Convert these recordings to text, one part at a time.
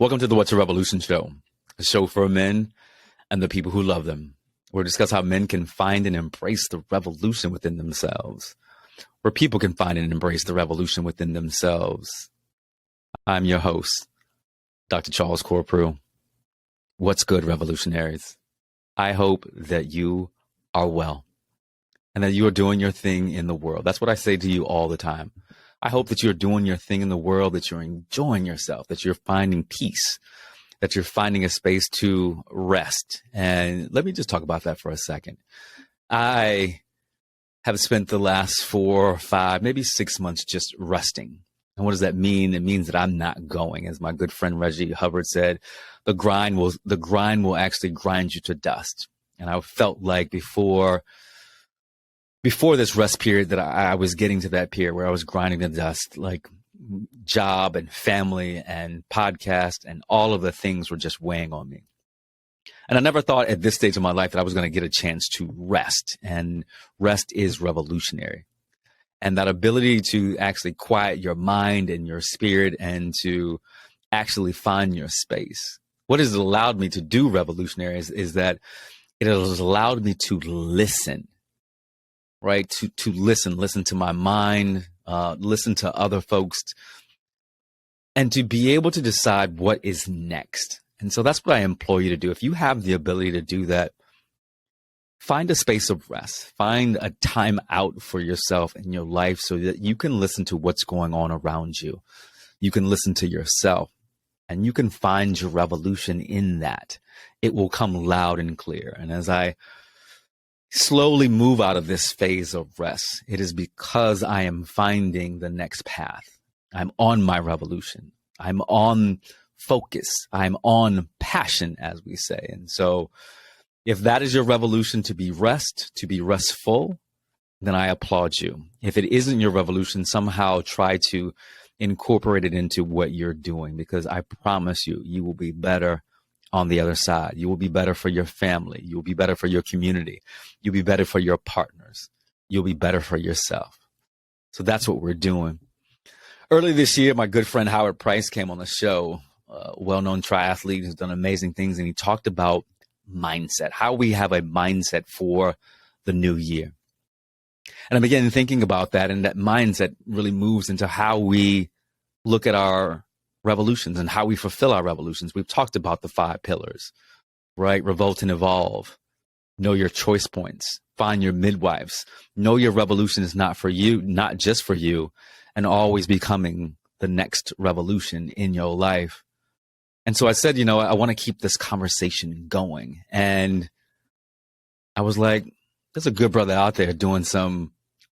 Welcome to the What's a Revolution show, a show for men and the people who love them. We'll discuss how men can find and embrace the revolution within themselves, where people can find and embrace the revolution within themselves. I'm your host, Dr. Charles Corprew. What's good, revolutionaries? I hope that you are well and that you are doing your thing in the world. That's what I say to you all the time. I hope that you're doing your thing in the world, that you're enjoying yourself, that you're finding peace, that you're finding a space to rest. And let me just talk about that for a second. I have spent the last 4 or 5, maybe 6 months just resting. And what does that mean? It means that I'm not going. As my good friend Reggie Hubbard said, the grind will actually grind you to dust. And I felt like before this rest period that I was getting to that period where I was grinding to dust, like job and family and podcast and all of the things were just weighing on me. And I never thought at this stage of my life that I was going to get a chance to rest. And rest is revolutionary. And that ability to actually quiet your mind and your spirit and to actually find your space. What has allowed me to do revolutionary is that it has allowed me to listen. Right? To listen to my mind, listen to other folks, and to be able to decide what is next. And so that's what I implore you to do. If you have the ability to do that, find a space of rest, find a time out for yourself in your life so that you can listen to what's going on around you. You can listen to yourself and you can find your revolution in that. It will come loud and clear. And as I slowly move out of this phase of rest, it is because I am finding the next path. I'm on my revolution. I'm on focus. I'm on passion, as we say. And so if that is your revolution, to be restful, then I applaud you. If it isn't your revolution, somehow try to incorporate it into what you're doing, because I promise you, you will be better on the other side. You will be better for your family. You will be better for your community. You'll be better for your partners. You'll be better for yourself. So that's what we're doing. Early this year, my good friend Howard Price came on the show, a well-known triathlete who's done amazing things. And he talked about mindset, how we have a mindset for the new year. And I began thinking about that, and that mindset really moves into how we look at our revolutions and how we fulfill our revolutions. We've talked about the 5 pillars, right? Revolt and evolve. Know your choice points. Find your midwives. Know your revolution is not for you, not just for you, and always becoming the next revolution in your life. And so I said, I want to keep this conversation going. And I was like, there's a good brother out there doing some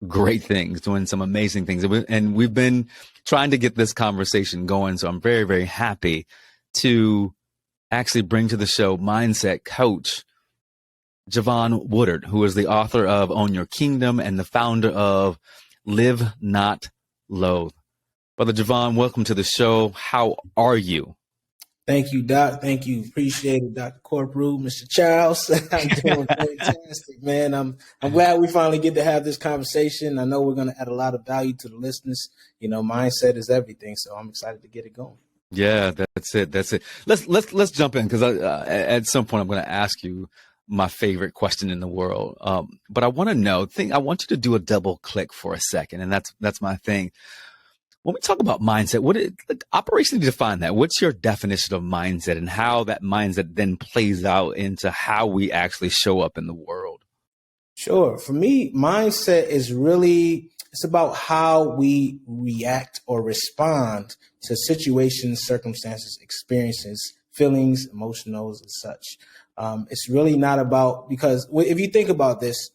great things, doing some amazing things. And we've been trying to get this conversation going. So I'm very, very happy to actually bring to the show mindset coach Jevon Woodard, who is the author of Own Your Kingdom and the founder of Live Not Loathe. Brother Jevon, welcome to the show. How are you? Thank you, Doc. Thank you. Appreciate it, Dr. Corprew, Mr. Charles. I'm doing fantastic, man. I'm glad we finally get to have this conversation. I know we're going to add a lot of value to the listeners. Mindset is everything, so I'm excited to get it going. Yeah, that's it. Let's jump in, because at some point I'm going to ask you my favorite question in the world. But I want to know. I want you to do a double click for a second, and that's my thing. When we talk about mindset, operationally define that. What's your definition of mindset, and how that mindset then plays out into how we actually show up in the world? Sure. For me, mindset is it's about how we react or respond to situations, circumstances, experiences, feelings, emotionals, and such. It's really not about, because if you think about this,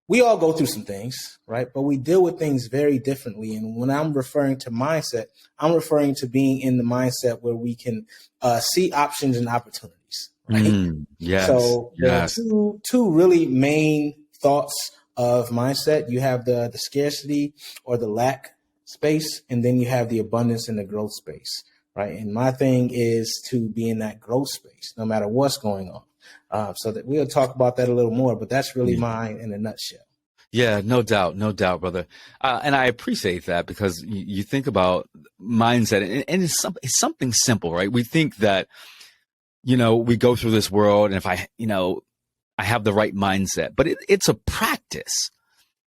we all go through some things, right? But we deal with things very differently. And when I'm referring to mindset, I'm referring to being in the mindset where we can see options and opportunities, right? Yes. So there are two really main thoughts of mindset. You have the scarcity or the lack space, and then you have the abundance and the growth space, right? And my thing is to be in that growth space, no matter what's going on. So that we'll talk about that a little more, but that's really mine in a nutshell. Yeah, no doubt, brother. And I appreciate that, because you think about mindset, and it's something simple, right? We think that, we go through this world, and if I have the right mindset, but it's a practice.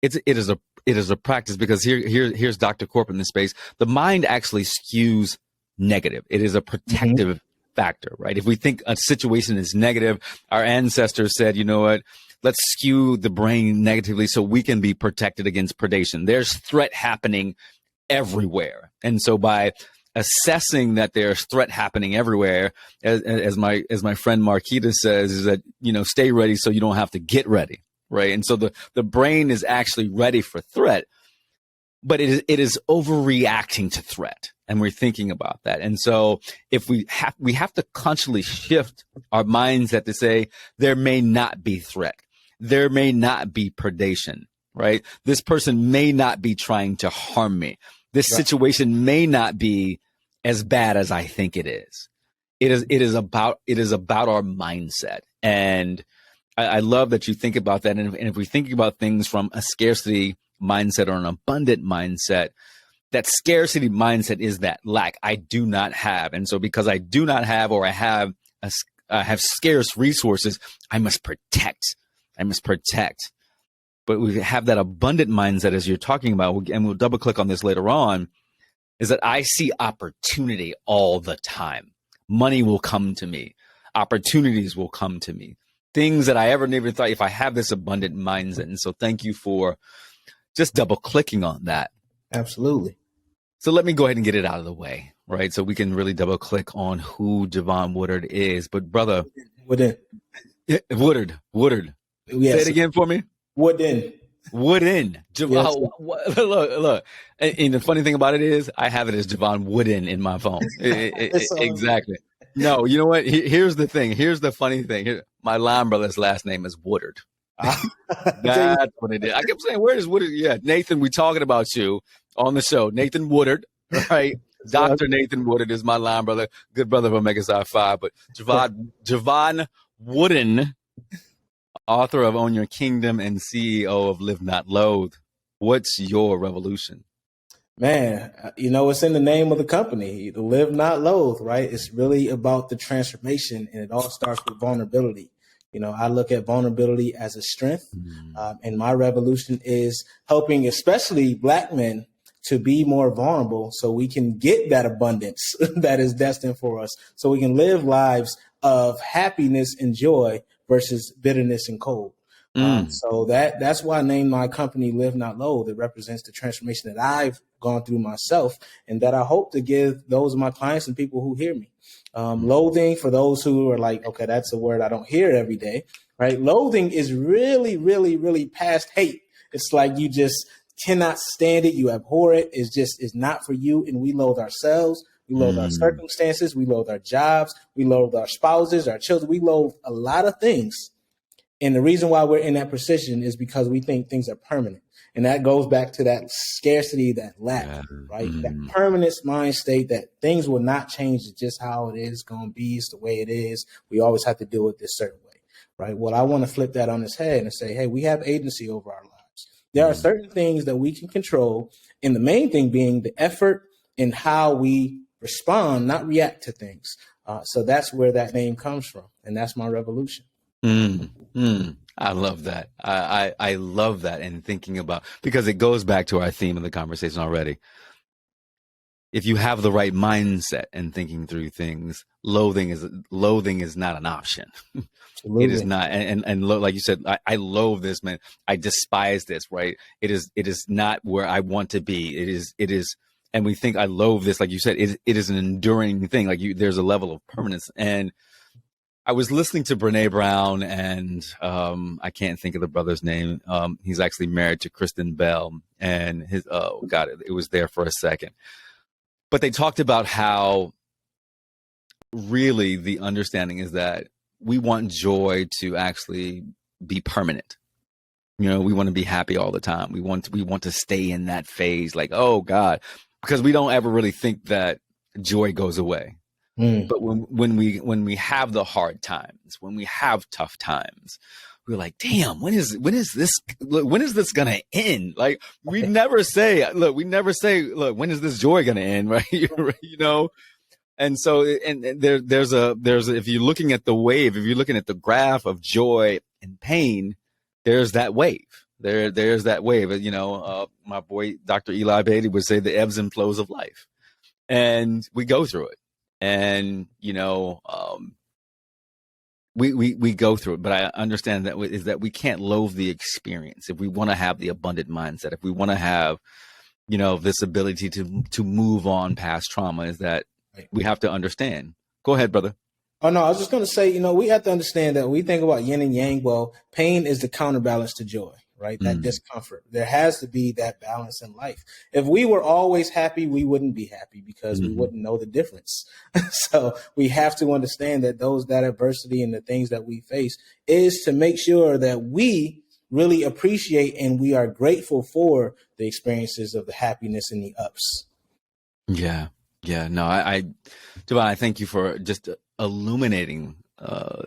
It is a practice, because here's Dr. Corp in this space. The mind actually skews negative. It is a protective factor, right? If we think a situation is negative, our ancestors said, you know what? Let's skew the brain negatively so we can be protected against predation. There's threat happening everywhere. And so by assessing that there's threat happening everywhere, as my friend Marquita says, is that, stay ready so you don't have to get ready, right? And so the brain is actually ready for threat, but it is overreacting to threat. And we're thinking about that. And so if we have to consciously shift our mindset to say, there may not be threat. There may not be predation, right? This person may not be trying to harm me. This situation may not be as bad as I think it is. It is about our mindset. And I love that you think about that. And if we think about things from a scarcity mindset or an abundant mindset, that scarcity mindset is that lack. I do not have. And so because I do not have, or I have scarce resources, I must protect. But we have that abundant mindset, as you're talking about, and we'll double click on this later on, is that I see opportunity all the time. Money will come to me. Opportunities will come to me. Things that I ever never thought, if I have this abundant mindset. And so thank you for just double clicking on that. Absolutely. So let me go ahead and get it out of the way, right? So we can really double click on who Jevon Woodard is. But brother, Woodard. Yes. Say it again for me. Wooden. Jevon. Yes. Look. And the funny thing about it is, I have it as Jevon Wooden in my phone. Exactly. No, you know what? Here's the thing. Here's the funny thing. My line brother's last name is Woodard. That's what it is. I kept saying, where is Woodard? Yeah, Nathan, we talking about you on the show. Nathan Woodard, right? Dr. Nathan Woodard is my line brother, good brother of Omega Psi Phi. But Jevon Wooden, author of Own Your Kingdom and CEO of Live Not Loathe. What's your revolution? Man, it's in the name of the company, the Live Not Loathe, right? It's really about the transformation, and it all starts with vulnerability. I look at vulnerability as a strength, and my revolution is helping especially Black men to be more vulnerable so we can get that abundance that is destined for us, so we can live lives of happiness and joy versus bitterness and cold. So that's why I named my company Live Not Loathe. It represents the transformation that I've gone through myself, and that I hope to give those of my clients and people who hear me. Loathing, for those who are like, okay, that's a word I don't hear every day, right? Loathing is really, really, really past hate. It's like you just cannot stand it. You abhor it. It's not for you. And we loathe ourselves. We loathe our circumstances. We loathe our jobs. We loathe our spouses, our children. We loathe a lot of things. And the reason why we're in that position is because we think things are permanent. And that goes back to that scarcity, that lack, right? That permanent mind state that things will not change. It's just how it is going to be. It's the way it is. We always have to do it this certain way, right? Well, I want to flip that on its head and say, hey, we have agency over our lives. There are certain things that we can control. And the main thing being the effort and how we respond, not react to things. So that's where that name comes from. And that's my revolution. I love that. I love that. And thinking about, because it goes back to our theme of the conversation already. If you have the right mindset and thinking through things, loathing is not an option. It is not. And like you said, I loathe this, man. I despise this, right? It is not where I want to be. It is. And we think I loathe this, like you said, it is an enduring thing. Like there's a level of permanence. And I was listening to Brene Brown, and I can't think of the brother's name. He's actually married to Kristen Bell, and it was there for a second. But they talked about how really the understanding is that we want joy to actually be permanent. We want to be happy all the time. We want to stay in that phase, like, oh God, because we don't ever really think that joy goes away. But when we have the hard times, when we have tough times, we're like, damn, when is this gonna end? Like we never say, look, when is this joy gonna end? Right? You know? And so, and there's if you're looking at the wave, if you're looking at the graph of joy and pain, there's that wave. There's that wave. You know, my boy, Dr. Eli Beatty would say the ebbs and flows of life, and we go through it. And, you know, we go through it, but I understand that we can't loathe the experience. If we want to have the abundant mindset, if we want to have, you know, this ability to move on past trauma, is that we have to understand. Go ahead, brother. Oh, no, I was just going to say, you know, we have to understand that when we think about yin and yang, well, pain is the counterbalance to joy, right? That discomfort. There has to be that balance in life. If we were always happy, we wouldn't be happy because we wouldn't know the difference. So we have to understand that that adversity and the things that we face is to make sure that we really appreciate and we are grateful for the experiences of the happiness and the ups. Yeah. Yeah, no, Jevon, I thank you for just illuminating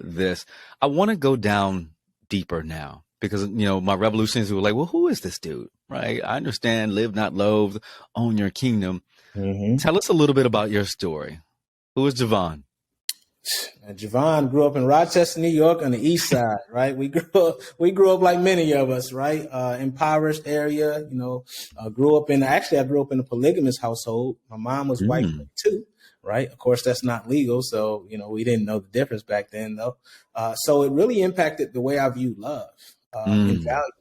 this. I want to go down deeper now because, you know, my revolutionists were like, well, who is this dude? Right? I understand, live not loathe, own your kingdom. Tell us a little bit about your story. Who is Jevon? Jevon grew up in Rochester, New York, on the east side, right? We grew up like many of us, right? Impoverished area, you know. I grew up in a polygamous household. My mom was white too, right? Of course, that's not legal, so you know we didn't know the difference back then, though. So it really impacted the way I view love and value.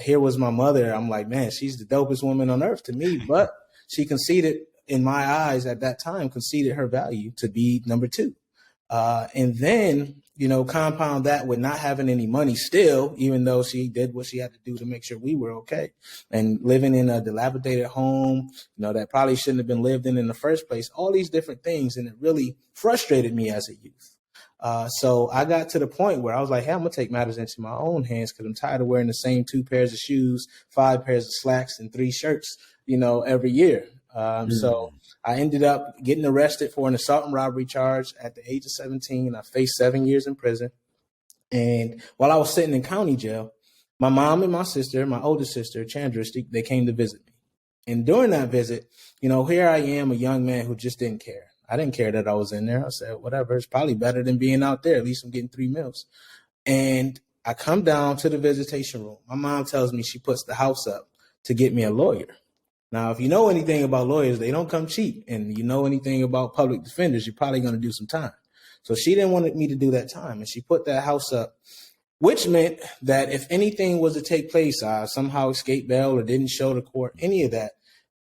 Here was my mother. I'm like, man, she's the dopest woman on earth to me, but she conceded, in my eyes at that time, her value to be number two. And then, you know, compound that with not having any money still, even though she did what she had to do to make sure we were okay, and living in a dilapidated home, you know, that probably shouldn't have been lived in the first place, all these different things. And it really frustrated me as a youth. So I got to the point where I was like, hey, I'm going to take matters into my own hands because I'm tired of wearing the same 2 pairs of shoes, 5 pairs of slacks, and 3 shirts, you know, every year. So I ended up getting arrested for an assault and robbery charge at the age of 17. I faced 7 years in prison. And while I was sitting in county jail, my mom and my sister, my older sister, Chandra, they came to visit me. And during that visit, you know, here I am, a young man who just didn't care. I didn't care that I was in there. I said, whatever, it's probably better than being out there. At least I'm getting 3 meals. And I come down to the visitation room. My mom tells me she puts the house up to get me a lawyer. Now, if you know anything about lawyers, they don't come cheap. And you know anything about public defenders, you're probably going to do some time. So she didn't want me to do that time. And she put that house up, which meant that if anything was to take place, I somehow escaped bail or didn't show to court, any of that,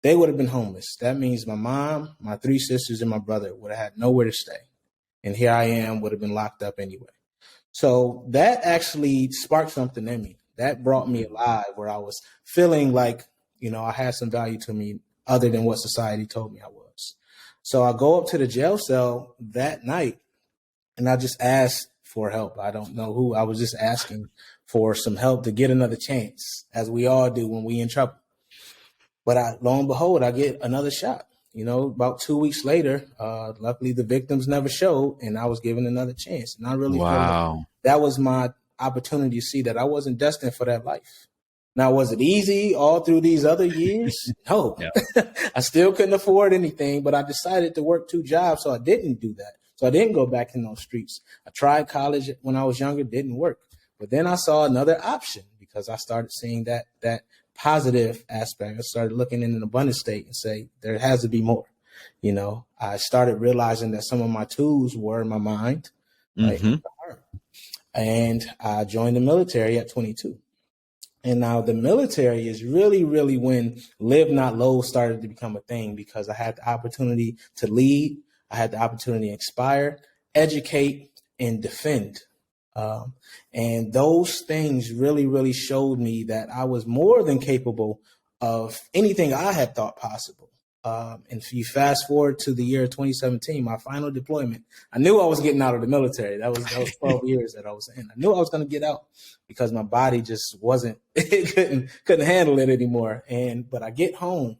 they would have been homeless. That means my mom, my 3 sisters, and my brother would have had nowhere to stay. And here I am, would have been locked up anyway. So that actually sparked something in me. That brought me alive, where I was feeling like, you know, I had some value to me other than what society told me I was. So I go up to the jail cell that night and I just asked for help. I don't know who. I was just asking for some help to get another chance, as we all do when we in trouble. But lo and behold, I get another shot. You know, about 2 weeks later, luckily the victims never showed and I was given another chance. And I really feel like that was my opportunity to see that I wasn't destined for that life. Now, was it easy all through these other years? No, I still couldn't afford anything, but I decided to work 2 jobs. So I didn't do that. So I didn't go back in those streets. I tried college when I was younger, didn't work. But then I saw another option because I started seeing that positive aspect. I started looking in an abundant state and say, there has to be more. You know, I started realizing that some of my tools were in my mind, right? And I joined the military at 22. And now the military is really, really when live not loathe started to become a thing, because I had the opportunity to lead. I had the opportunity to inspire, educate, and defend. And those things really, really showed me that I was more than capable of anything I had thought possible. And if you fast forward to the year 2017, my final deployment, I knew I was getting out of the military. That was 12 years that I was in. I knew I was going to get out because my body just wasn't, it couldn't handle it anymore. But I get home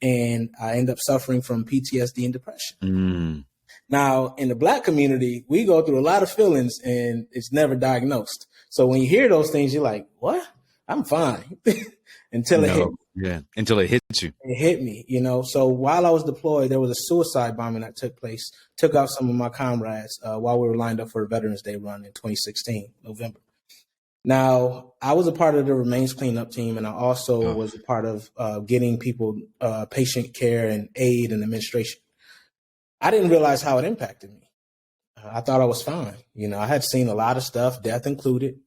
and I end up suffering from PTSD and depression. Now, in the Black community, we go through a lot of feelings and it's never diagnosed. So when you hear those things, you're like, what? I'm fine. Until it hit. Yeah. Until it hits you. It hit me, you know. So while I was deployed, there was a suicide bombing that took place, took out some of my comrades while we were lined up for a Veterans Day run in 2016, November. Now, I was a part of the Remains cleanup team, and I also was a part of getting people patient care and aid and administration. I didn't realize how it impacted me. I thought I was fine. You know, I had seen a lot of stuff, death included,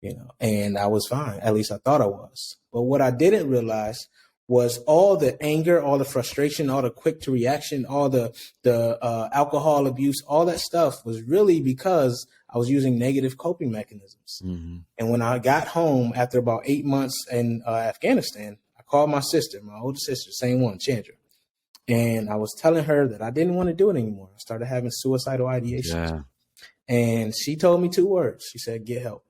you know, and I was fine. At least I thought I was. But what I didn't realize was all the anger, all the frustration, all the quick to reaction, all the alcohol abuse, all that stuff was really because I was using negative coping mechanisms. Mm-hmm. And when I got home after about 8 months in Afghanistan, I called my sister, my older sister, same one, Chandra. And I was telling her that I didn't want to do it anymore. I started having suicidal ideations. Yeah. And she told me 2 words. She said, get help.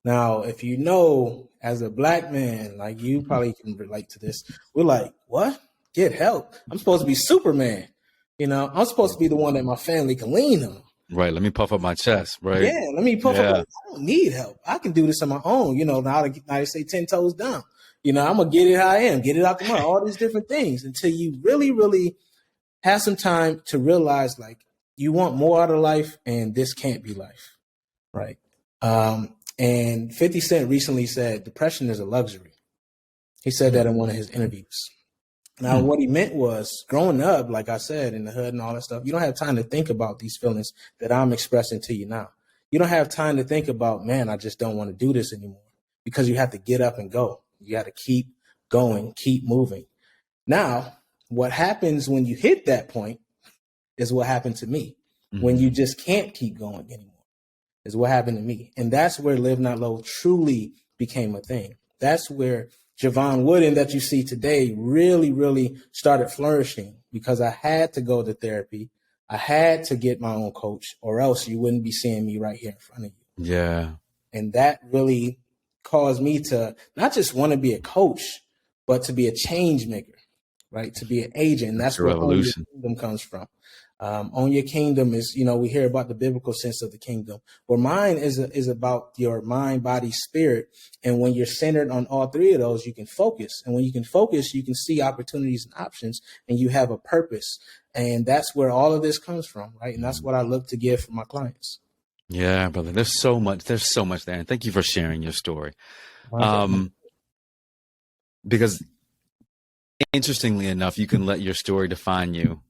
Now, if you know, as a Black man, like you probably can relate to this, we're like, what? Get help? I'm supposed to be Superman. You know, I'm supposed to be the one that my family can lean on. Right. Let me puff up my chest. Right. Yeah. Let me puff up. I don't need help. I can do this on my own. You know, now they say 10 toes down. You know, I'm going to get it how I am, get it out the mud, all these different things until you really, really have some time to realize, like, you want more out of life and this can't be life. Right. And 50 Cent recently said depression is a luxury. He said that in one of his interviews. Now, what he meant was growing up, like I said, in the hood and all that stuff, you don't have time to think about these feelings that I'm expressing to you now. You don't have time to think about, man, I just don't want to do this anymore, because you have to get up and go. You got to keep going, keep moving. Now, what happens when you hit that point is what happened to me. Mm-hmm. When you just can't keep going anymore is what happened to me. And that's where Live Not Low truly became a thing. That's where Jevon Wooden that you see today really, really started flourishing, because I had to go to therapy. I had to get my own coach, or else you wouldn't be seeing me right here in front of you. Yeah. And that really caused me to not just want to be a coach, but to be a change maker, right? To be an agent. And that's where Own Your Kingdom comes from. Own Your Kingdom is, you know, we hear about the biblical sense of the kingdom, where mine is about your mind, body, spirit. And when you're centered on all 3 of those, you can focus. And when you can focus, you can see opportunities and options, and you have a purpose. And that's where all of this comes from, right? And that's what I look to give for my clients. Yeah, brother. There's so much there. And thank you for sharing your story. Because interestingly enough, you can let your story define you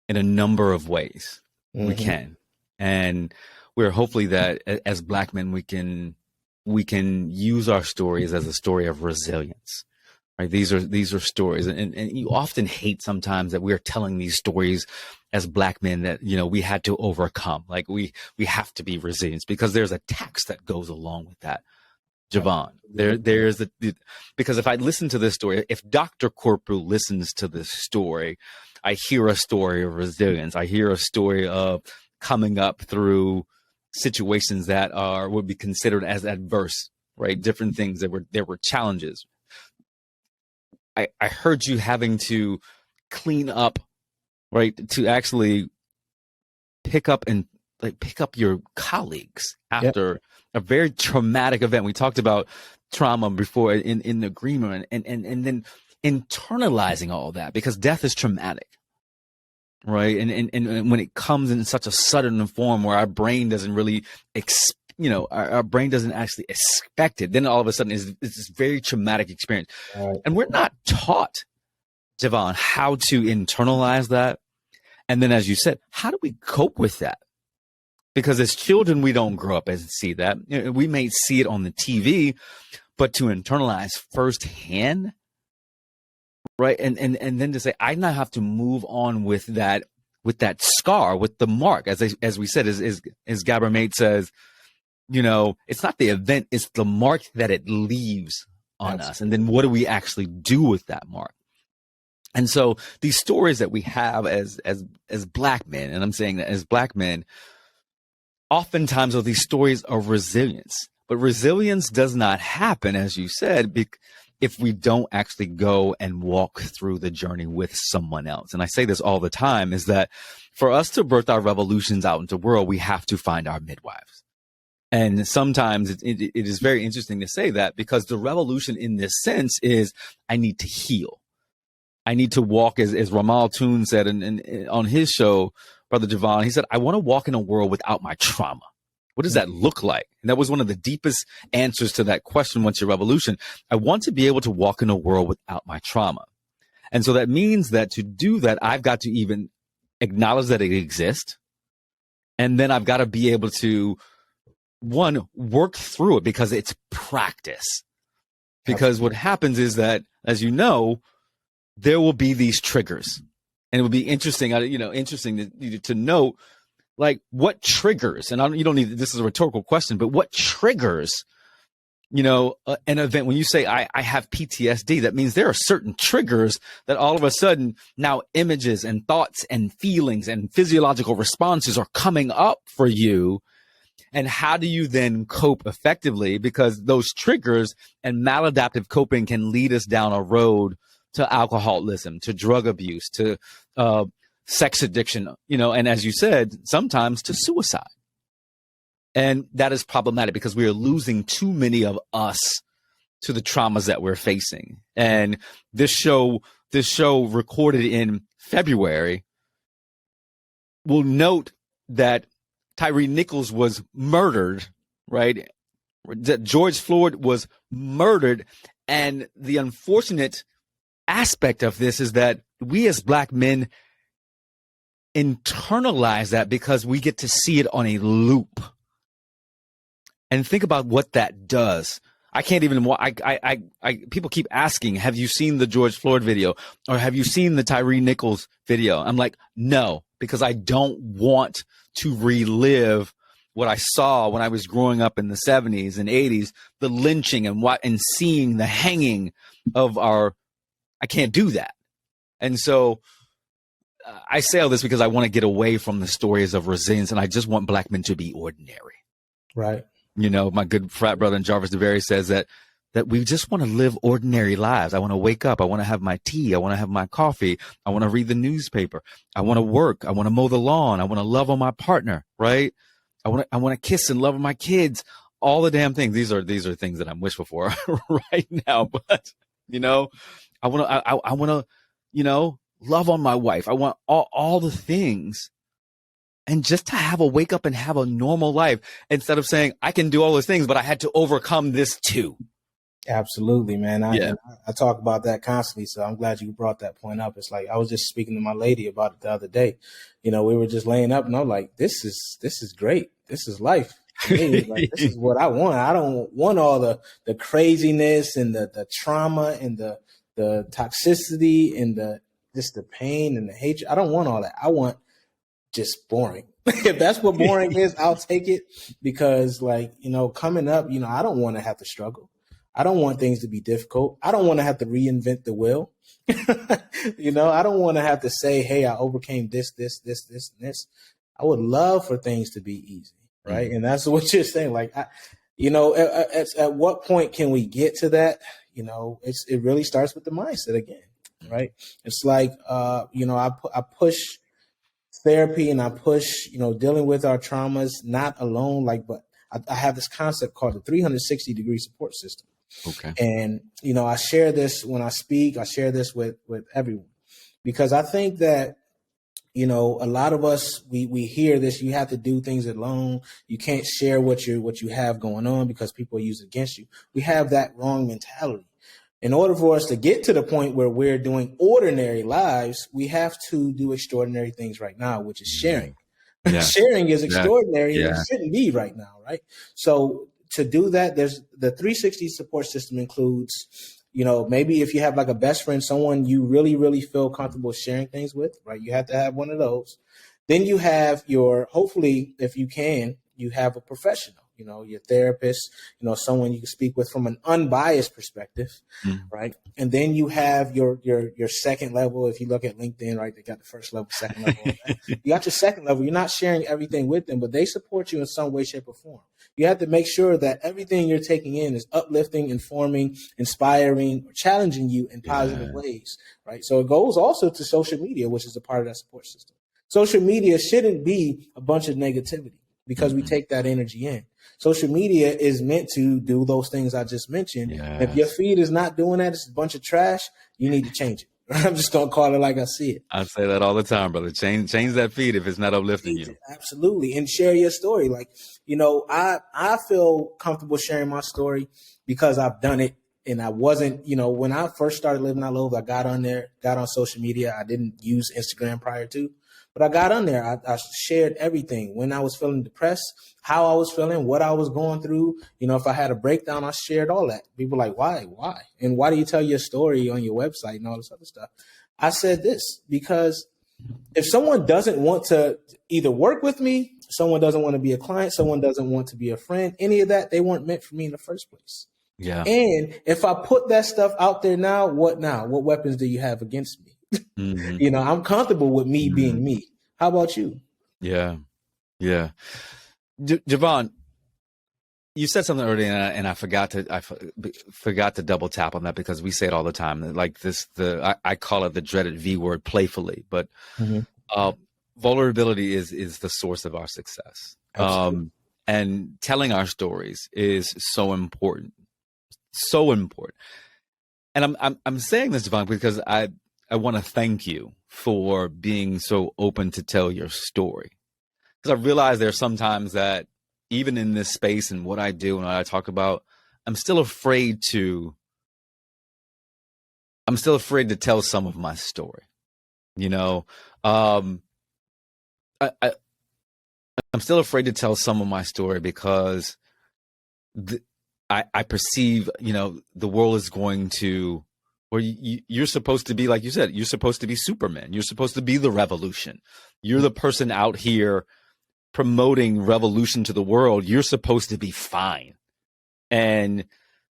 in a number of ways. Mm-hmm. We can. And we're hopefully that as Black men, we can use our stories as a story of resilience. Right? These are stories. And you often hate sometimes that we're telling these stories as Black men that, you know, we had to overcome. Like we have to be resilient, because there's a tax that goes along with that. Jevon, there's because if I listen to this story, if Dr. Corporal listens to this story, I hear a story of resilience. I hear a story of coming up through situations that would be considered as adverse, right? Different things there were challenges. I heard you having to clean up, right? To actually pick up your colleagues after a very traumatic event. We talked about trauma before in agreement, and then internalizing all that, because death is traumatic, right? And when it comes in such a sudden form where our brain doesn't really our brain doesn't actually expect it, then all of a sudden it's this very traumatic experience. Right. And we're not taught, Jevon, how to internalize that. And then, as you said, how do we cope with that? Because as children, we don't grow up and see that. We may see it on the TV, but to internalize firsthand, right? And then to say, I now have to move on with that scar, with the mark. As we said, as Gabor Mate says, you know, it's not the event, it's the mark that it leaves on us. And then what do we actually do with that mark? And so these stories that we have as Black men, and I'm saying that as Black men, oftentimes are these stories of resilience. But resilience does not happen, as you said, if we don't actually go and walk through the journey with someone else. And I say this all the time, is that for us to birth our revolutions out into the world, we have to find our midwives. And sometimes it is very interesting to say that, because the revolution in this sense is I need to heal. I need to walk, as Ramal Toon said on his show, Brother Jevon, he said, I want to walk in a world without my trauma. What does that look like? And that was one of the deepest answers to that question. What's your revolution? I want to be able to walk in a world without my trauma. And so that means that to do that, I've got to even acknowledge that it exists. And then I've got to be able to, one, work through it, because it's practice. Because what happens is that, as you know, there will be these triggers. And it would be interesting, to note, like, what triggers, and you don't need, this is a rhetorical question, but what triggers, an event? When you say I have PTSD, that means there are certain triggers that all of a sudden now images and thoughts and feelings and physiological responses are coming up for you. And how do you then cope effectively? Because those triggers and maladaptive coping can lead us down a road to alcoholism, to drug abuse, to sex addiction, and as you said, sometimes to suicide. And that is problematic, because we are losing too many of us to the traumas that we're facing. And this show recorded in February will note that Tyree Nichols was murdered, right? That George Floyd was murdered. And the unfortunate aspect of this is that we as Black men internalize that, because we get to see it on a loop. And think about what that does. I can't even, people keep asking, have you seen the George Floyd video? Or have you seen the Tyree Nichols video? I'm like, no, because I don't want to relive what I saw when I was growing up in the 70s and 80s, the lynching and seeing the hanging of I can't do that. And so I say all this because I want to get away from the stories of resilience, and I just want Black men to be ordinary. Right. My good frat brother and Jarvis DeBerry says that we just want to live ordinary lives. I want to wake up. I want to have my tea. I want to have my coffee. I want to read the newspaper. I want to work. I want to mow the lawn. I want to love on my partner, right? I want to kiss and love on my kids. All the damn things. These are things that I'm wishful for right now. But I want to love on my wife. I want all the things. And just to have a wake up and have a normal life, instead of saying I can do all those things, but I had to overcome this too. Absolutely, man. I talk about that constantly. So I'm glad you brought that point up. It's like, I was just speaking to my lady about it the other day. We were just laying up, and I'm like, this is great. This is life. Like, this is what I want. I don't want all the craziness and the trauma and the toxicity and the pain and the hatred. I don't want all that. I want just boring. If that's what boring is, I'll take it, because coming up, I don't want to have to struggle. I don't want things to be difficult. I don't want to have to reinvent the wheel. I don't want to have to say, hey, I overcame this, and this. I would love for things to be easy. Right. Mm-hmm. And that's what you're saying. Like, at what point can we get to that? It really starts with the mindset again. Right. It's like, I push therapy, and I push, dealing with our traumas, not alone, but I have this concept called the 360-degree support system. Okay. And, I share this when I speak. I share this with everyone, because I think that, a lot of us, we hear this, you have to do things alone. You can't share what you have going on because people use it against you. We have that wrong mentality. In order for us to get to the point where we're doing ordinary lives, we have to do extraordinary things right now, which is sharing. Yeah. Sharing is extraordinary. Yeah. And it shouldn't be right now, right? So to do that, there's the 360 support system includes, maybe if you have like a best friend, someone you really, really feel comfortable sharing things with, right? You have to have one of those. Then you have hopefully, if you can, you have a professional. Your therapist, someone you can speak with from an unbiased perspective, right? And then you have your second level. If you look at LinkedIn, right, they got the first level, second level. You got your second level. You're not sharing everything with them, but they support you in some way, shape, or form. You have to make sure that everything you're taking in is uplifting, informing, inspiring, or challenging you in positive ways, right? So it goes also to social media, which is a part of that support system. Social media shouldn't be a bunch of negativity. because we take that energy in. Social media is meant to do those things I just mentioned. And if your Yes. feed is not doing that, it's a bunch of trash, you need to change it. I'm just going to call it like I see it. I say that all the time, brother. Change that feed if it's not uplifting you. Absolutely. And share your story. Like, I feel comfortable sharing my story because I've done it. And I wasn't, when I first started living out Loathe, I got on social media. I didn't use Instagram prior to, but I got on there. I shared everything. When I was feeling depressed, how I was feeling, what I was going through. If I had a breakdown, I shared all that. People were like, why? And why do you tell your story on your website and all this other stuff? I said this because if someone doesn't want to either work with me, someone doesn't want to be a client, someone doesn't want to be a friend, any of that, they weren't meant for me in the first place. Yeah. And if I put that stuff out there now? What weapons do you have against me? Mm-hmm. I'm comfortable with me being me. How about you? Yeah. Yeah. Jevon, you said something earlier, and I forgot to double tap on that because we say it all the time. Like I call it the dreaded V word, playfully, but vulnerability is the source of our success. And telling our stories is so important. So important. And I'm saying this, Jevon, because I want to thank you for being so open to tell your story. Because I realize there's sometimes that even in this space and what I do and what I talk about, I'm still afraid to tell some of my story. I'm still afraid to tell some of my story because I perceive, the world is going to, or you're supposed to be, like you said, you're supposed to be Superman. You're supposed to be the revolution. You're the person out here promoting revolution to the world. You're supposed to be fine. And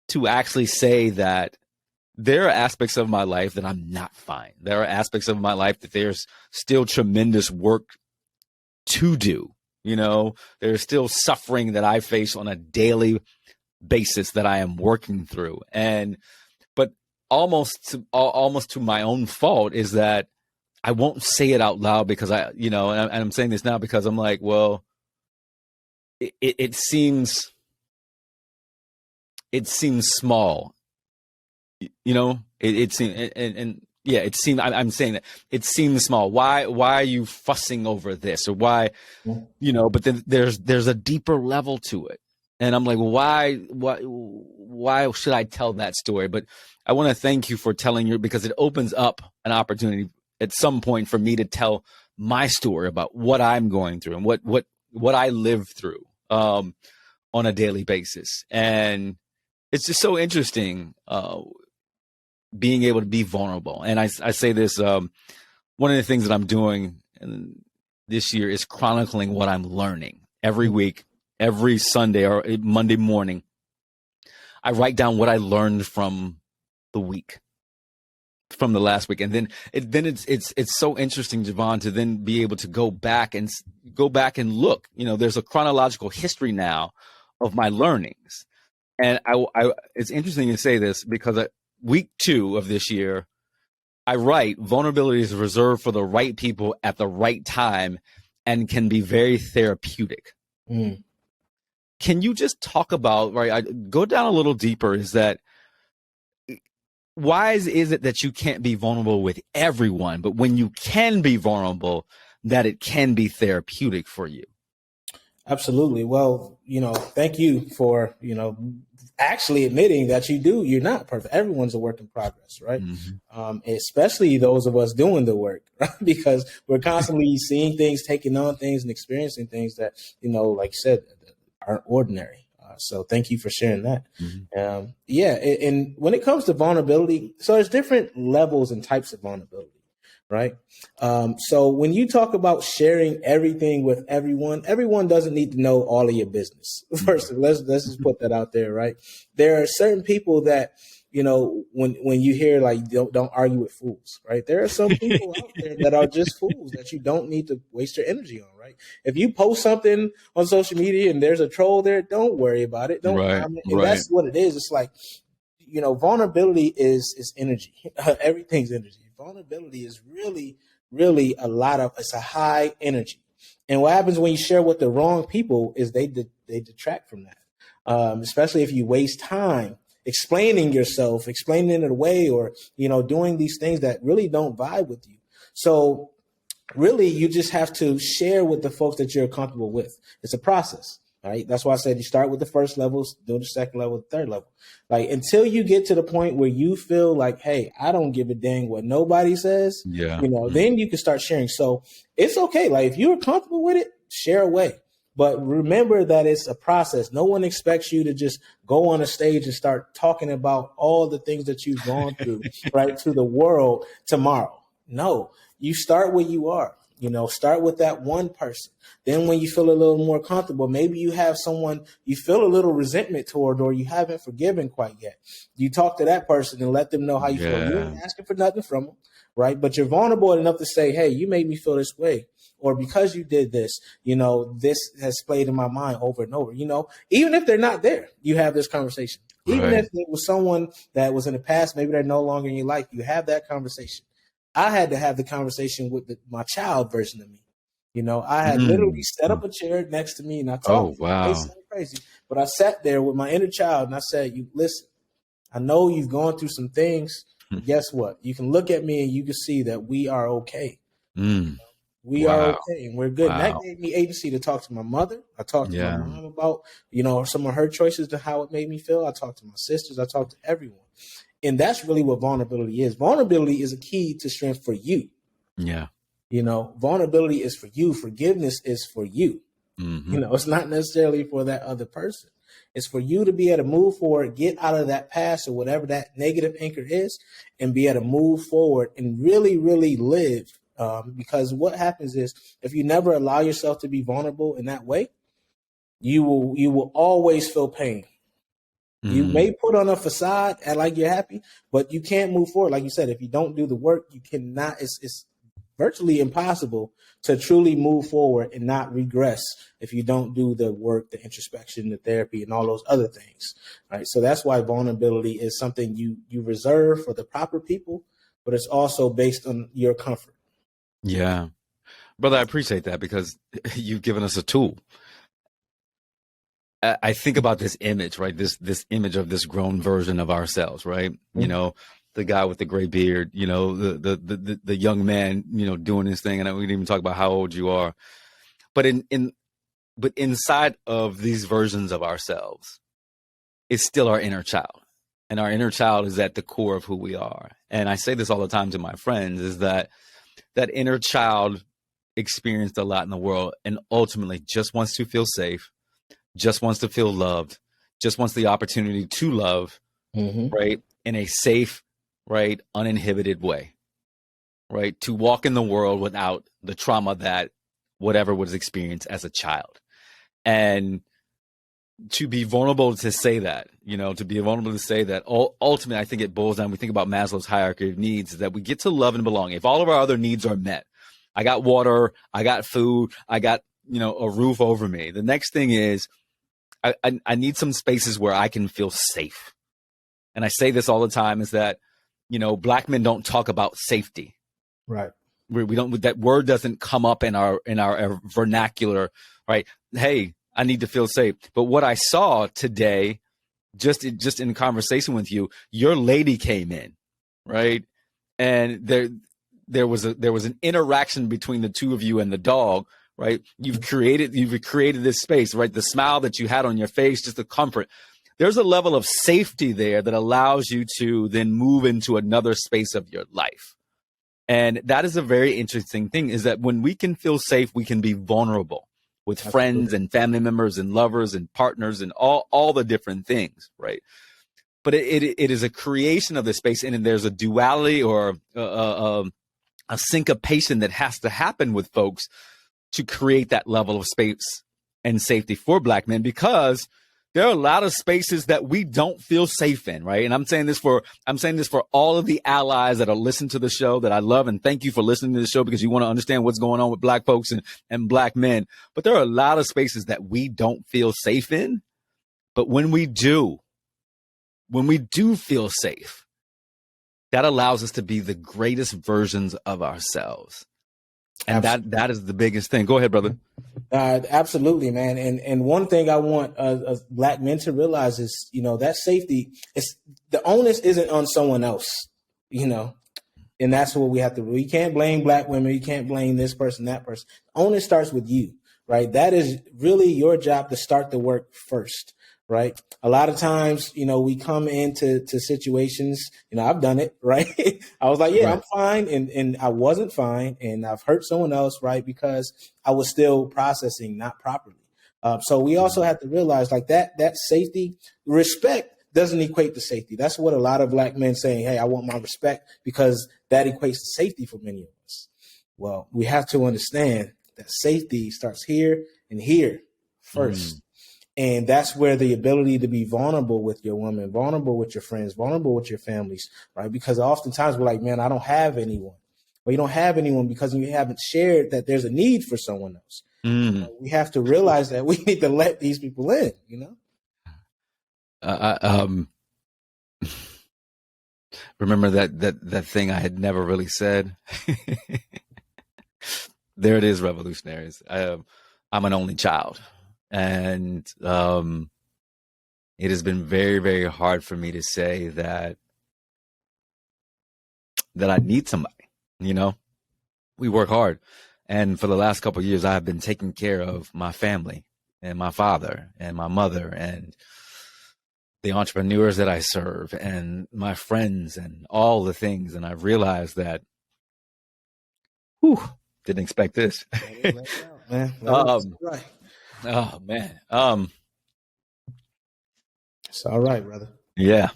to actually say that there are aspects of my life that I'm not fine. There are aspects of my life that there's still tremendous work to do. There's still suffering that I face on a daily basis that I am working through. But almost to my own fault is that I won't say it out loud because and I'm saying this now because I'm like, well, it seems small, it seems, and yeah, it seems, I'm saying that it seems small. Why are you fussing over this, or why, but then there's a deeper level to it. And I'm like, why should I tell that story? But I want to thank you for telling because it opens up an opportunity at some point for me to tell my story about what I'm going through and what I live through on a daily basis. And it's just so interesting being able to be vulnerable. And I say this, one of the things that I'm doing this year is chronicling what I'm learning every week. Every Sunday or Monday morning, I write down what I learned from the week, from the last week, and then it's so interesting, Jevon, to then be able to go back and look. There's a chronological history now of my learnings, and I it's interesting to say this because week 2 of this year, I write vulnerability is reserved for the right people at the right time and can be very therapeutic. Can you just talk about, go down a little deeper, is that why is it that you can't be vulnerable with everyone, but when you can be vulnerable, that it can be therapeutic for you? Absolutely. Well, thank you for, actually admitting that you're not perfect. Everyone's a work in progress, right? Especially those of us doing the work, right? Because we're constantly seeing things, taking on things, and experiencing things that, like you said, aren't ordinary. So thank you for sharing that. And when it comes to vulnerability, so there's different levels and types of vulnerability, right? So when you talk about sharing everything with everyone doesn't need to know all of your business. First, let's just put that out there, right? There are certain people that, when you hear like don't argue with fools, right? There are some people out there that are just fools that you don't need to waste your energy on, right? If you post something on social media and there's a troll there, don't worry about it. Don't comment. And that's what it is. It's like, vulnerability is energy. Everything's energy. Vulnerability is really, really it's a high energy. And what happens when you share with the wrong people is they detract from that. Especially if you waste time explaining yourself, explaining it away, or doing these things that really don't vibe with you. So really, you just have to share with the folks that you're comfortable with. It's a process. Right. That's why I said you start with the first levels, do the second level, the third level. Like until you get to the point where you feel like, hey, I don't give a dang what nobody says, Yeah. Then you can start sharing. So it's okay. Like if you're comfortable with it, share away. But remember that it's a process. No one expects you to just go on a stage and start talking about all the things that you've gone through, right, to the world tomorrow. No, you start where you are. Start with that one person. Then when you feel a little more comfortable, maybe you have someone you feel a little resentment toward or you haven't forgiven quite yet. You talk to that person and let them know how you feel. You ain't asking for nothing from them, right? But you're vulnerable enough to say, hey, you made me feel this way. Or because you did this, this has played in my mind over and over. Even if they're not there, you have this conversation. Even if it was someone that was in the past, maybe they're no longer in your life, you have that conversation. I had to have the conversation with my child version of me. I had literally set up a chair next to me and I talked. Oh, wow. It sounded crazy, but I sat there with my inner child and I said, "You listen. I know you've gone through some things, but guess what? You can look at me and you can see that we are okay. We are okay and we're good." And that gave me agency to talk to my mother. I talked to my mom about, some of her choices to how it made me feel. I talked to my sisters. I talked to everyone. And that's really what vulnerability is. Vulnerability is a key to strength for you. Yeah. Vulnerability is for you. Forgiveness is for you. It's not necessarily for that other person. It's for you to be able to move forward, get out of that past or whatever that negative anchor is, and be able to move forward and really, really live. Because what happens is if you never allow yourself to be vulnerable in that way, you will always feel pain. You may put on a facade and like you're happy, but you can't move forward. Like you said, if you don't do the work, you cannot. It's virtually impossible to truly move forward and not regress if you don't do the work, the introspection, the therapy, and all those other things. Right. So that's why vulnerability is something you reserve for the proper people, but it's also based on your comfort. Yeah. Brother, I appreciate that because you've given us a tool. I think about this image, right? This image of this grown version of ourselves, right? The guy with the gray beard, the young man, doing his thing. And we didn't even talk about how old you are. But but inside of these versions of ourselves, it's still our inner child. And our inner child is at the core of who we are. And I say this all the time to my friends, is that inner child experienced a lot in the world and ultimately just wants to feel safe, just wants to feel loved, just wants the opportunity to love, right? In a safe, right, uninhibited way, right? To walk in the world without the trauma that whatever was experienced as a child. And to be vulnerable to say that, to be vulnerable to say that ultimately, I think it boils down, we think about Maslow's hierarchy of needs, is that we get to love and belong. If all of our other needs are met, I got water, I got food, I got, a roof over me. The next thing is, I need some spaces where I can feel safe. And I say this all the time, is that, Black men don't talk about safety. Right. We don't, that word doesn't come up in our vernacular, right? Hey, I need to feel safe. But what I saw today, just in conversation with you, your lady came in, right? And there was an interaction between the two of you and the dog, right? You've created this space, right? The smile that you had on your face, just the comfort. There's a level of safety there that allows you to then move into another space of your life. And that is a very interesting thing, is that when we can feel safe, we can be vulnerable with friends and family members and lovers and partners and all the different things, right? But it is a creation of the space, and there's a duality or a syncopation that has to happen with folks to create that level of space and safety for Black men, because there are a lot of spaces that we don't feel safe in, right? And I'm saying this for all of the allies that are listening to the show that I love, and thank you for listening to the show because you want to understand what's going on with Black folks and Black men. But there are a lot of spaces that we don't feel safe in. But when we do feel safe, that allows us to be the greatest versions of ourselves. And that is the biggest thing. Go ahead, brother. Absolutely, man. And one thing I want Black men to realize is, that safety is, the onus isn't on someone else, and that's what we have to do. You can't blame Black women. You can't blame this person, that person. The onus starts with you, right? That is really your job to start the work first, right? A lot of times, we come into situations, I've done it, right? I was like, yeah, right. I'm fine. And I wasn't fine. And I've hurt someone else, right? Because I was still processing not properly. So we also have to realize like that safety, respect doesn't equate to safety. That's what a lot of Black men saying, hey, I want my respect, because that equates to safety for many of us. Well, we have to understand that safety starts here and here first. And that's where the ability to be vulnerable with your woman, vulnerable with your friends, vulnerable with your families, right? Because oftentimes we're like, man, I don't have anyone. Well, you don't have anyone because you haven't shared that there's a need for someone else. We have to realize that we need to let these people in, Remember that thing I had never really said? There it is, revolutionaries. I'm an only child. And it has been very, very hard for me to say that I need somebody. We work hard. And for the last couple of years, I have been taking care of my family and my father and my mother and the entrepreneurs that I serve and my friends and all the things. And I realized that, didn't expect this. Right. Oh man. It's all right, brother. Yeah.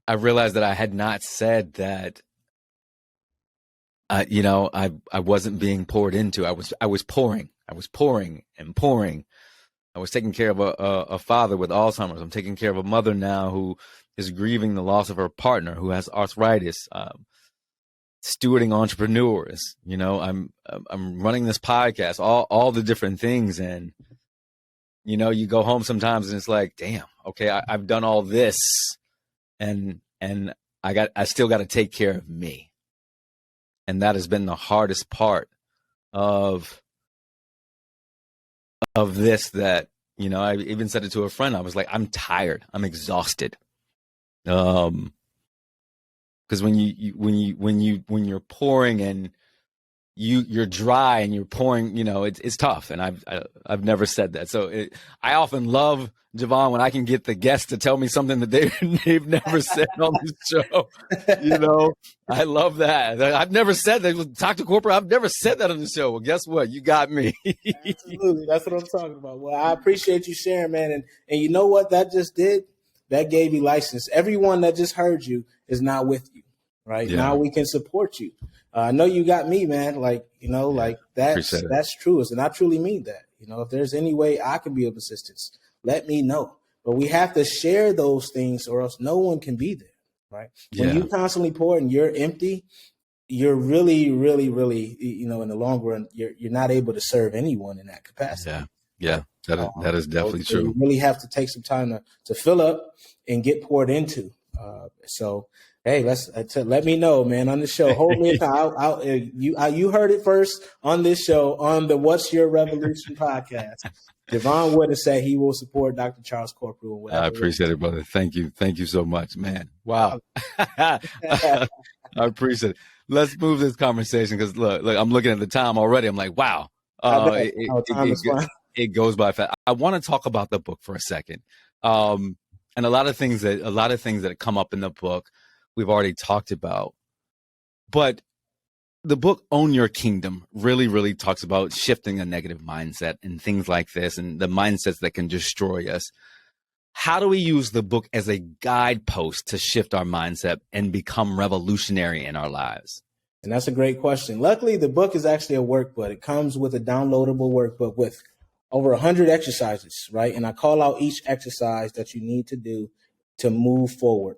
I realized that I had not said that I wasn't being poured into. I was pouring. I was pouring and pouring. I was taking care of a father with Alzheimer's. I'm taking care of a mother now who is grieving the loss of her partner who has arthritis. Stewarding entrepreneurs, I'm running this podcast, all the different things. And, you go home sometimes and it's like, damn, okay, I've done all this and I still got to take care of me. And that has been the hardest part of this, that, I even said it to a friend. I was like, I'm tired. I'm exhausted. Because when you're pouring and you're dry and you're pouring, it's tough. And I've never said that. So I often love, Jevon, when I can get the guests to tell me something that they've never said on this show. I love that. I've never said that. Talk to corporate. I've never said that on the show. Well, guess what? You got me. Absolutely. That's what I'm talking about. Well, I appreciate you sharing, man. And you know what that just did? That gave you license. Everyone that just heard you is not with you, right? Yeah. Now we can support you. I know you got me, man. Like, like that's true. And I truly mean that. If there's any way I can be of assistance, let me know. But we have to share those things or else no one can be there, right? Yeah. When you constantly pour and you're empty, you're really, really, really, in the long run, you're not able to serve anyone in that capacity. Yeah. Yeah. That is definitely true. You really have to take some time to fill up and get poured into. So, hey, let me know, man, on the show. Hold me account. You heard it first on this show on the What's Your Revolution podcast. Jevon Wood has said he will support Dr. Charles Corprew. I appreciate it, brother. Thank you. Thank you so much, man. Wow. I appreciate it. Let's move this conversation because look, I'm looking at the time already. I'm like, wow. It goes by fast. I want to talk about the book for a second. And a lot of things that come up in the book, we've already talked about. But the book Own Your Kingdom really, really talks about shifting a negative mindset and things like this and the mindsets that can destroy us. How do we use the book as a guidepost to shift our mindset and become revolutionary in our lives? And that's a great question. Luckily, the book is actually a workbook. It comes with a downloadable workbook with over 100 exercises, right? And I call out each exercise that you need to do to move forward.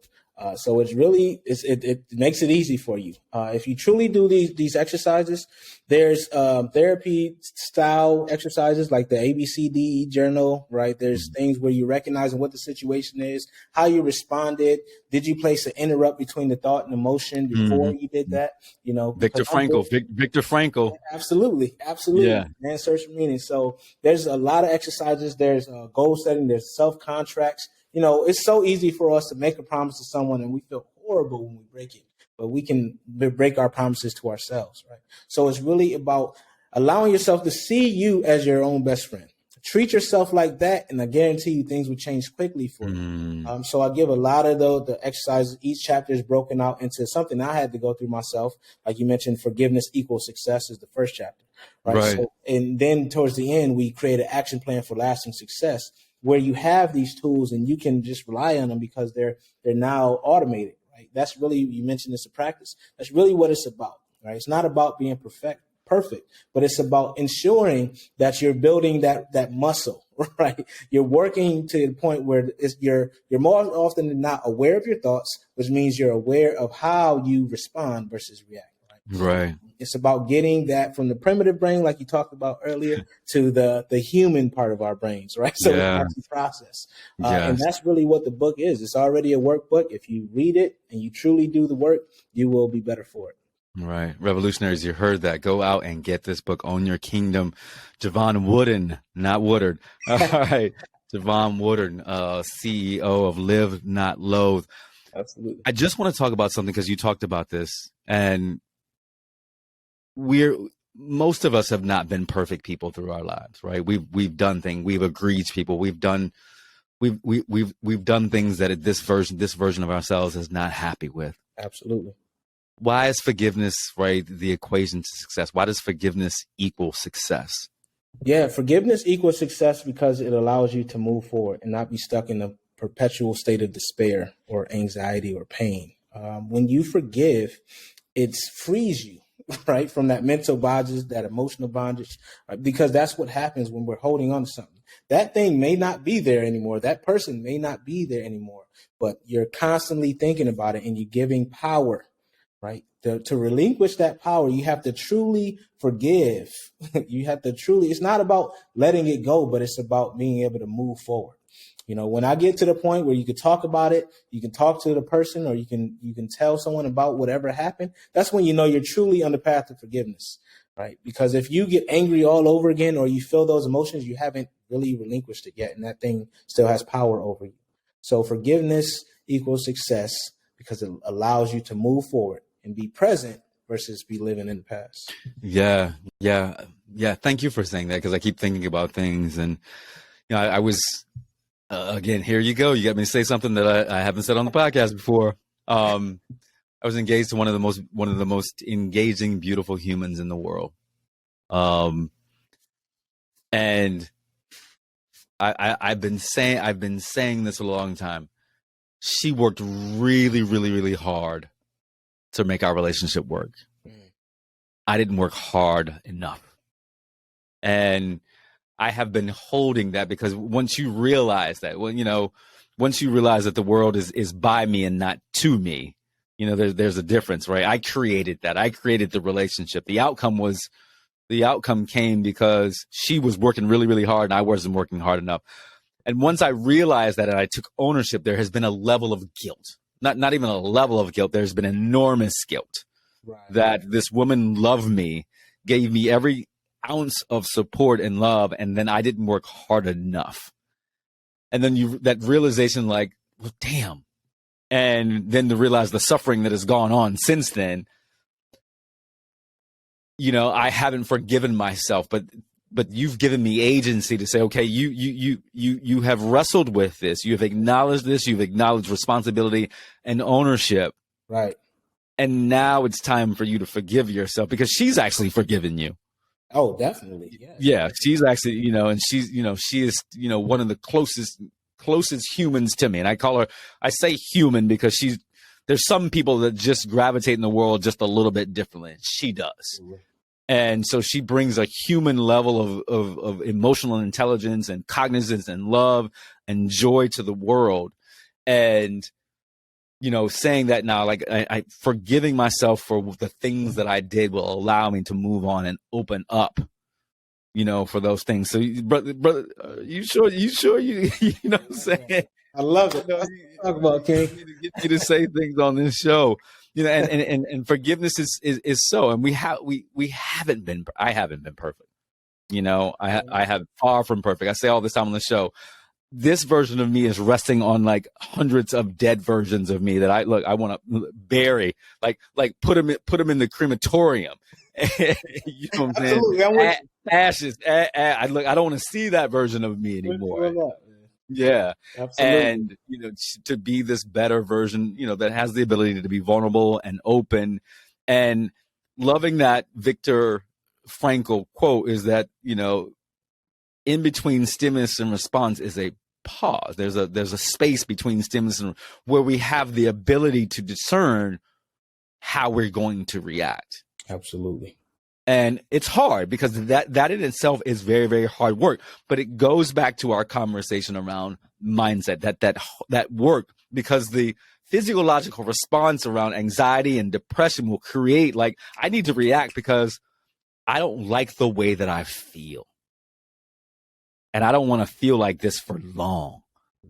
So it's really, it makes it easy for you. If you truly do these exercises, there's therapy style exercises like the ABCDE journal, right? There's things where you're recognizing what the situation is, how you responded. Did you place an interrupt between the thought and emotion before you did that? You know, Viktor Frankl. Absolutely. Yeah. Man, search for meaning. So there's a lot of exercises. There's goal setting. There's self contracts. You know, it's so easy for us to make a promise to someone and we feel horrible when we break it, but we can break our promises to ourselves, right? So it's really about allowing yourself to see you as your own best friend. Treat yourself like that, and I guarantee you things will change quickly for you. So I give a lot of the exercises. Each chapter is broken out into something I had to go through myself. Like you mentioned, forgiveness equals success is the first chapter, right? So, and then towards the end, we create an action plan for lasting success, where you have these tools and you can just rely on them because they're now automated, right? That's really, you mentioned it's a practice. That's really what it's about, right? It's not about being perfect, but it's about ensuring that you're building that muscle, right? You're working to the point where you're more often than not aware of your thoughts, which means you're aware of how you respond versus react. Right. It's about getting that from the primitive brain, like you talked about earlier, to the human part of our brains, right? So we can actually process. And that's really what the book is. It's already a workbook. If you read it and you truly do the work, you will be better for it. Right. Revolutionaries, you heard that. Go out and get this book, Own Your Kingdom. Jevon Wooden, not Woodard. All right. Jevon Wooden, CEO of Live, Not Loathe. Absolutely. I just want to talk about something because you talked about this, and most of us have not been perfect people through our lives, right? We've done things, we've agreed to people, we've done things that this version of ourselves is not happy with. Absolutely. Why is forgiveness, right, the equation to success? Why does forgiveness equal success? Yeah, forgiveness equals success because it allows you to move forward and not be stuck in a perpetual state of despair or anxiety or pain. When you forgive, it frees you, right, from that mental bondage, that emotional bondage, because that's what happens when we're holding on to something. That thing may not be there anymore. That person may not be there anymore, but you're constantly thinking about it and you're giving power, right? To relinquish that power, you have to truly forgive. You have to truly, it's not about letting it go, but it's about being able to move forward. You know, when I get to the point where you can talk about it, you can talk to the person, or you can tell someone about whatever happened, that's when you know you're truly on the path to forgiveness, right? Because if you get angry all over again, or you feel those emotions, you haven't really relinquished it yet, and that thing still has power over you. So forgiveness equals success because it allows you to move forward and be present versus be living in the past. Yeah. Thank you for saying that, because I keep thinking about things, and you know, I was. Again, here you go. You got me to say something that I haven't said on the podcast before. I was engaged to one of the most engaging, beautiful humans in the world. And I've been saying this a long time. She worked really, really, really hard to make our relationship work. I didn't work hard enough. And I have been holding that, because once you realize that, once you realize that the world is by me and not to me, you know, there's a difference, right? I created that. I created the relationship. The outcome came because she was working really, really hard and I wasn't working hard enough. And once I realized that and I took ownership, there has been a level of guilt, not even a level of guilt. There's been enormous guilt, right, that this woman loved me, gave me every ounce of support and love, and then I didn't work hard enough. And then that realization, like, well, damn. And then to realize the suffering that has gone on since then. You know, I haven't forgiven myself, but you've given me agency to say, okay, you have wrestled with this, you have acknowledged this, you've acknowledged responsibility and ownership, right? And now it's time for you to forgive yourself, because she's actually forgiven you. Oh, definitely. Yes. Yeah, she's actually, you know, and she's, you know, she is, you know, one of the closest humans to me. And I say human because there's some people that just gravitate in the world just a little bit differently. She does. Mm-hmm. And so she brings a human level of emotional intelligence and cognizance and love and joy to the world. And, saying that now, like I forgiving myself for the things that I did will allow me to move on and open up, for those things. So, brother, you sure, you know what I'm saying? I love it. You, Talk about King. you need to get me to say things on this show, and forgiveness is so, and we haven't been, I haven't been perfect. I have far from perfect. I say all this time on the show. This version of me is resting on like hundreds of dead versions of me that I want to bury, like put them in the crematorium. You know what I'm saying? Ashes. I don't want to see that version of me anymore. Yeah. Absolutely. And, to be this better version, that has the ability to be vulnerable and open, and loving that Viktor Frankl quote is that, in between stimulus and response is a pause. There's a space between stimulus and where we have the ability to discern how we're going to react. Absolutely. And it's hard because that in itself is very, very hard work. But it goes back to our conversation around mindset, that work, because the physiological response around anxiety and depression will create, like, I need to react because I don't like the way that I feel. And I don't want to feel like this for long.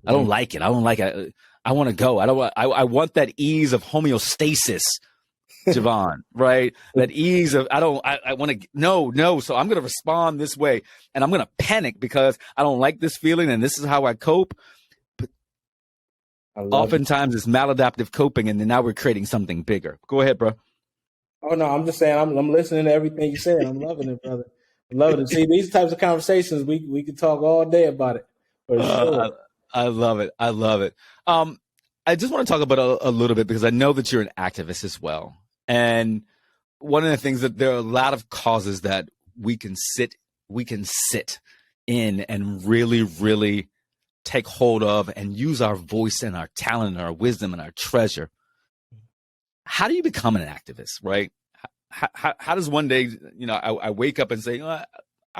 I don't like it. I don't like it. I want to go. I want that ease of homeostasis, Jevon, right? That ease of, I want to, no. So I'm going to respond this way, and I'm going to panic because I don't like this feeling, and this is how I cope. But oftentimes it's maladaptive coping, and then now we're creating something bigger. Go ahead, bro. Oh, no, I'm just saying, I'm listening to everything you said. I'm loving it, brother. I'm loving it. See, these types of conversations, we can talk all day about it. For sure. I love it. I love it. I just want to talk about a little bit, because I know that you're an activist as well. And one of the things that there are a lot of causes that we can sit in and really, really take hold of and use our voice and our talent and our wisdom and our treasure. How do you become an activist, right? How does one day, I wake up and say, I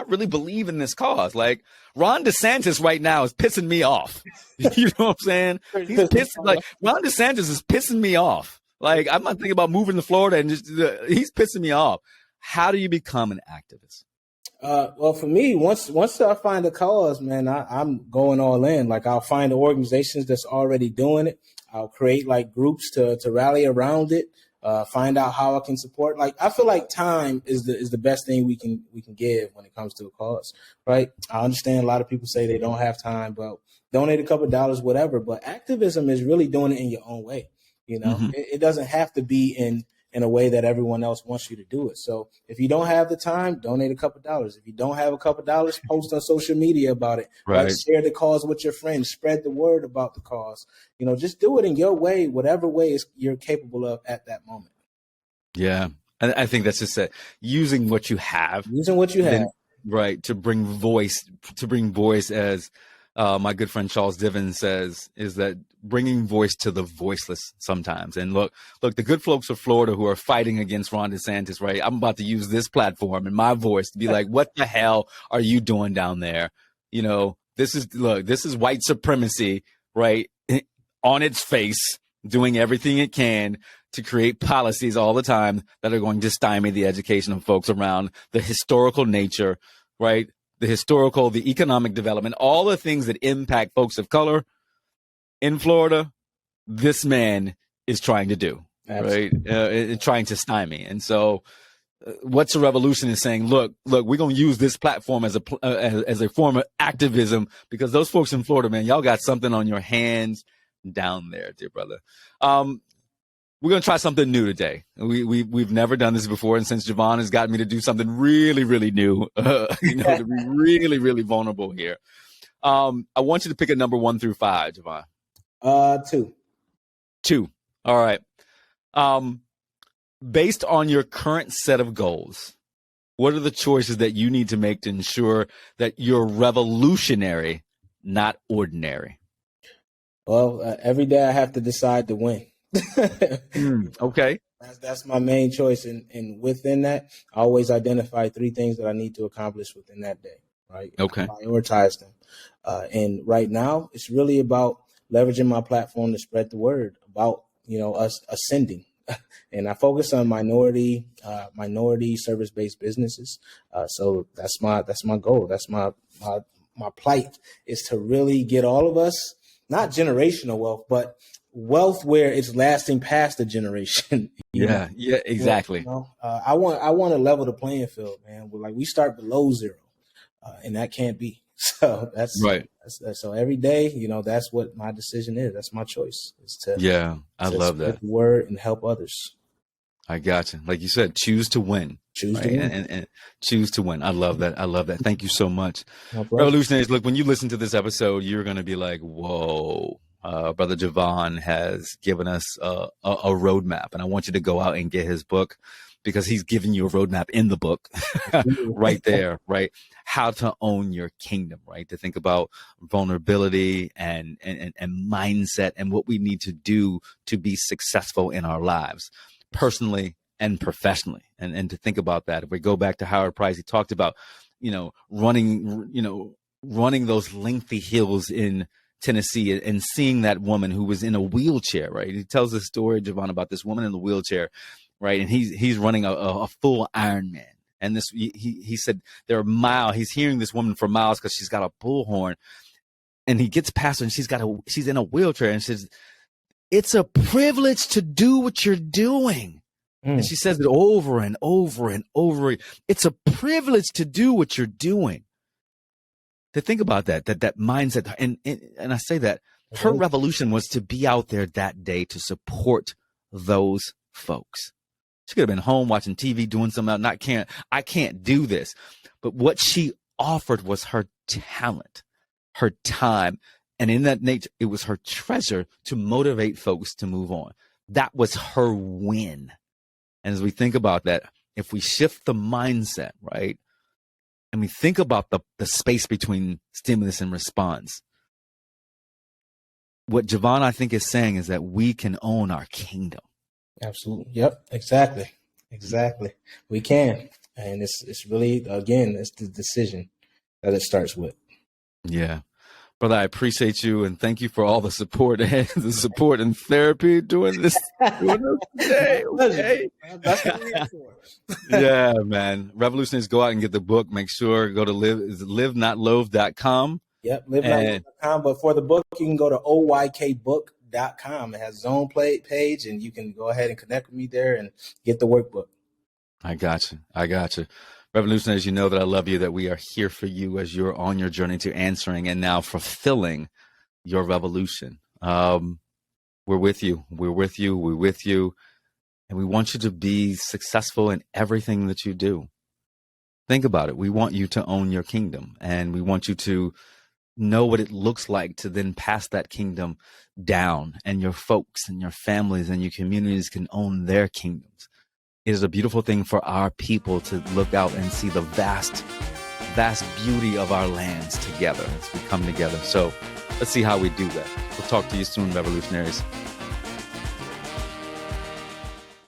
really believe in this cause. Like, Ron DeSantis right now is pissing me off. You know what I'm saying? He's pissing, like, Ron DeSantis is pissing me off. Like, I'm not thinking about moving to Florida, and just he's pissing me off. How do you become an activist? Well, for me, once I find a cause, man, I'm going all in. Like, I'll find the organizations that's already doing it. I'll create like groups to rally around it. Find out how I can support. Like, I feel like time is the best thing we can give when it comes to a cause, right? I understand a lot of people say they don't have time, but donate a couple of dollars, whatever. But activism is really doing it in your own way. Mm-hmm. It doesn't have to be in a way that everyone else wants you to do it. So if you don't have the time, donate a couple of dollars. If you don't have a couple of dollars, post on social media about it. Right. Share the cause with your friends. Spread the word about the cause. Just do it in your way, whatever way you're capable of at that moment. Yeah. I think that's just it. Using what you have. Right. To bring voice as my good friend Charles Divin says, is that bringing voice to the voiceless sometimes. And look, the good folks of Florida who are fighting against Ron DeSantis, right? I'm about to use this platform and my voice to be like, what the hell are you doing down there? This is white supremacy, right? On its face, doing everything it can to create policies all the time that are going to stymie the education of folks around the historical nature, right? The economic development, all the things that impact folks of color in Florida, this man is trying to do. Absolutely. Right? Trying to stymie. And so What's a Revolution is saying, look, we're going to use this platform as a form of activism, because those folks in Florida, man, y'all got something on your hands down there, dear brother. We're going to try something new today. We've never done this before. And since Jevon has got me to do something really, really new, to be really, really vulnerable here. I want you to pick a number 1 through 5, Jevon. 2. 2. All right. Based on your current set of goals, what are the choices that you need to make to ensure that you're revolutionary, not ordinary? Well, every day I have to decide to win. Okay. That's my main choice. And within that, I always identify 3 things that I need to accomplish within that day, right? Okay. Prioritize them. And right now, it's really about leveraging my platform to spread the word about us ascending. And I focus on minority service-based businesses. So that's my goal. That's my plight, is to really get all of us, not generational wealth, but wealth where it's lasting past the generation. Yeah, exactly. I want to level the playing field, man. We start below zero, and that can't be. So that's right. So every day, that's what my decision is. That's my choice, is to I love that. Spread the word and help others. I got you. Like you said, choose to win. Choose to win. And choose to win. I love that. I love that. Thank you so much. Revolutionaries, look, when you listen to this episode, you're going to be like, whoa, Brother Jevon has given us a roadmap. And I want you to go out and get his book, because he's giving you a roadmap in the book right there, right? How to own your kingdom, right? To think about vulnerability and mindset and what we need to do to be successful in our lives, personally and professionally. And to think about that, if we go back to Howard Price, he talked about, running those lengthy hills in Tennessee and seeing that woman who was in a wheelchair, right? He tells this story, Jevon, about this woman in the wheelchair, right? And he's running a full Ironman. And this, he said there are miles, he's hearing this woman for miles because she's got a bullhorn, and he gets past her and she's in a wheelchair, and says, it's a privilege to do what you're doing. And she says it over and over and over. It's a privilege to do what you're doing. To think about that mindset. And I say that her revolution was to be out there that day to support those folks. She could have been home watching TV, doing something else. I can't do this. But what she offered was her talent, her time. And in that nature, it was her treasure to motivate folks to move on. That was her win. And as we think about that, if we shift the mindset, right, and we think about the space between stimulus and response, what Jevon, I think, is saying is that we can own our kingdom. Absolutely. Yep. Exactly. We can. And it's really, again, it's the decision that it starts with. Yeah. Brother, I appreciate you, and thank you for all the support and therapy during this day. Okay? That's what we're for. Yeah, man. Revolutionaries, go out and get the book. Make sure, go to livenotloathe.com. Yep, livenotloathe.com. But for the book, you can go to oykbook.com. It has its own page, and you can go ahead and connect with me there and get the workbook. I got you. Revolutionaries, you know that I love you, that we are here for you as you're on your journey to answering and now fulfilling your revolution. We're with you. And we want you to be successful in everything that you do. Think about it. We want you to own your kingdom, and we want you to know what it looks like to then pass that kingdom down, and your folks and your families and your communities can own their kingdoms. It is a beautiful thing for our people to look out and see the vast beauty of our lands together as we come together. So let's see how we do that. We'll talk to you soon, revolutionaries.